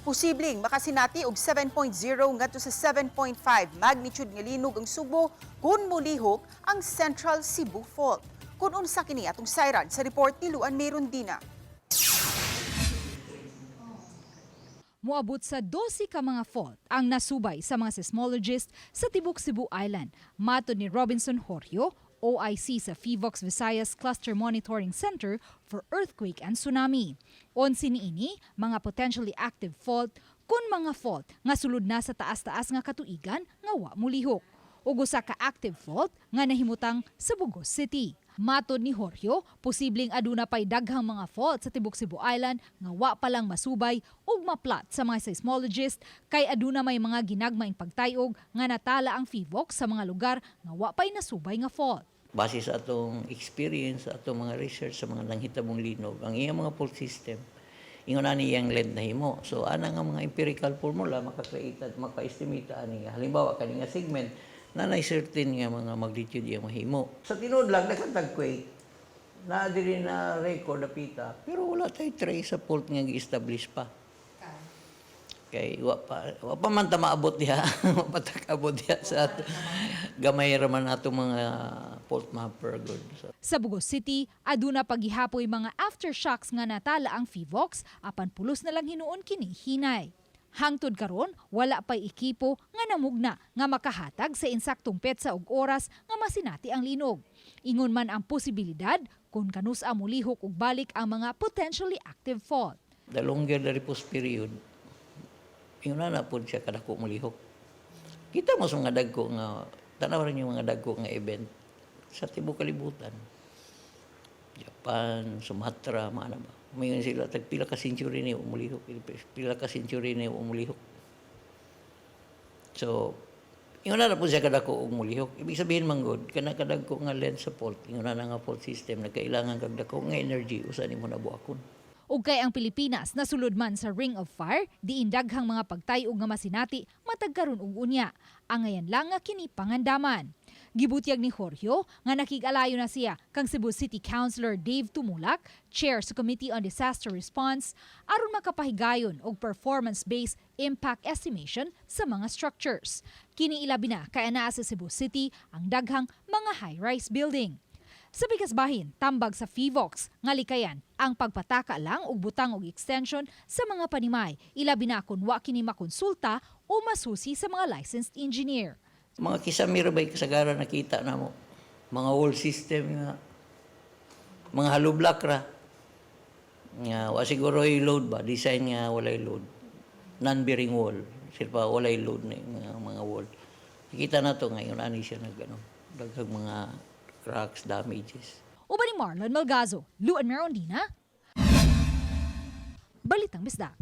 Posibleng makasinati og 7.0 ngadto sa 7.5 magnitude nga linog ang Subo kun molihok ang Central Cebu Fault. Kun unsa kini atong sayran sa report ni Luan Merondina. Moabot sa 12 ka mga fault ang nasubay sa mga seismologist sa Tibok Cebu Island. Matod ni Robinson Horrio, OIC sa FIVOX Visayas Cluster Monitoring Center for Earthquake and Tsunami. Onsi niini mga potentially active fault kun mga fault nga sulod na sa taas-taas nga katuigan nga wa molihok. Ug usa ka active fault nga nahimutang sa Bugos City. Matod ni Horrio, posibleng aduna pay daghang mga fault sa Tibok Cebu Island nga wa pa lang masubay ug maplat sa mga seismologist kay aduna may mga ginagmaing pagtayog nga natala ang FIVOX sa mga lugar nga wa pay nasubay nga fault. Base sa atong experience, sa atong mga research sa mga nanghitabong linog, ang iyang mga fault system, ingon ani iyang led na himo. So ana nga mga empirical formula makakreate at maka-estimate ani. Halimbawa kani nga segment na certain nga mga magnitude iyang mahimo. Sa tinuod lang nakatagquake na diri na record apita, pero wala tay trace sa fault nga gi-establish pa. Kay wa pa man ta maabot diha, patak-abot diha sa gamay ra man ato mga fault mapper good. So, sa Bugos City, aduna paghihapoy mga aftershocks nga natala ang FIVOX apan pulos na lang hinuon kini hinay. Hangtod karon, wala pay ekipo nga namugna nga makahatag sa insaktong petsa ug oras nga masinati ang linog. Ingon man ang posibilidad kung kanus-a molihok ug balik ang mga potentially active fault. The longer the repose period, yung na po siya kadako molihok. Kita mo sa mga dagko nga, tanaw rin yung mga dagko nga event sa tibok kalibutan. Japan, Sumatra, mana ba? Mayon sila, tagpila ka century ni umulihok. Pila ka century ni umulihok. So, yung na po siya kadako umulihok. Ibig sabihin manggod, kadagko nga lens sa fault, yung na nga fault system, nagkailangan kagdako nga energy, usan mo na buakon. Ug kay ang Pilipinas nasulod man sa Ring of Fire, diin daghang mga pagtayog nga masinati matag karon og unya. Angayan lang nga kini pangandaman. Gibutyag ni Horrio nga nakig-alayo na siya kang Cebu City Councilor Dave Tumulak, chair sa Committee on Disaster Response, aron makapahigayon og performance-based impact estimation sa mga structures. Kini ilabi na kay anaa sa Cebu City ang daghang mga high-rise building. Sa bigas bahin, tambag sa FIVOX nga likayan ang pagpataka lang og butang og extension sa mga panimay, ilabi na kun wa kini makonsulta o masusi sa mga licensed engineer. Mga kisamira ba'y kasagaran nakita na mo? Mga wall system nga, mga hollow block ra. Nga, wa siguro yung load ba? Design nga walay load. Non-bearing wall. Sila walay load na mga wall. Nakita na to ngayon, ani siya daghang mga cracks, damages. Uban ni Marlon Malgazo, Luan Merondina, Balitang Bisdak.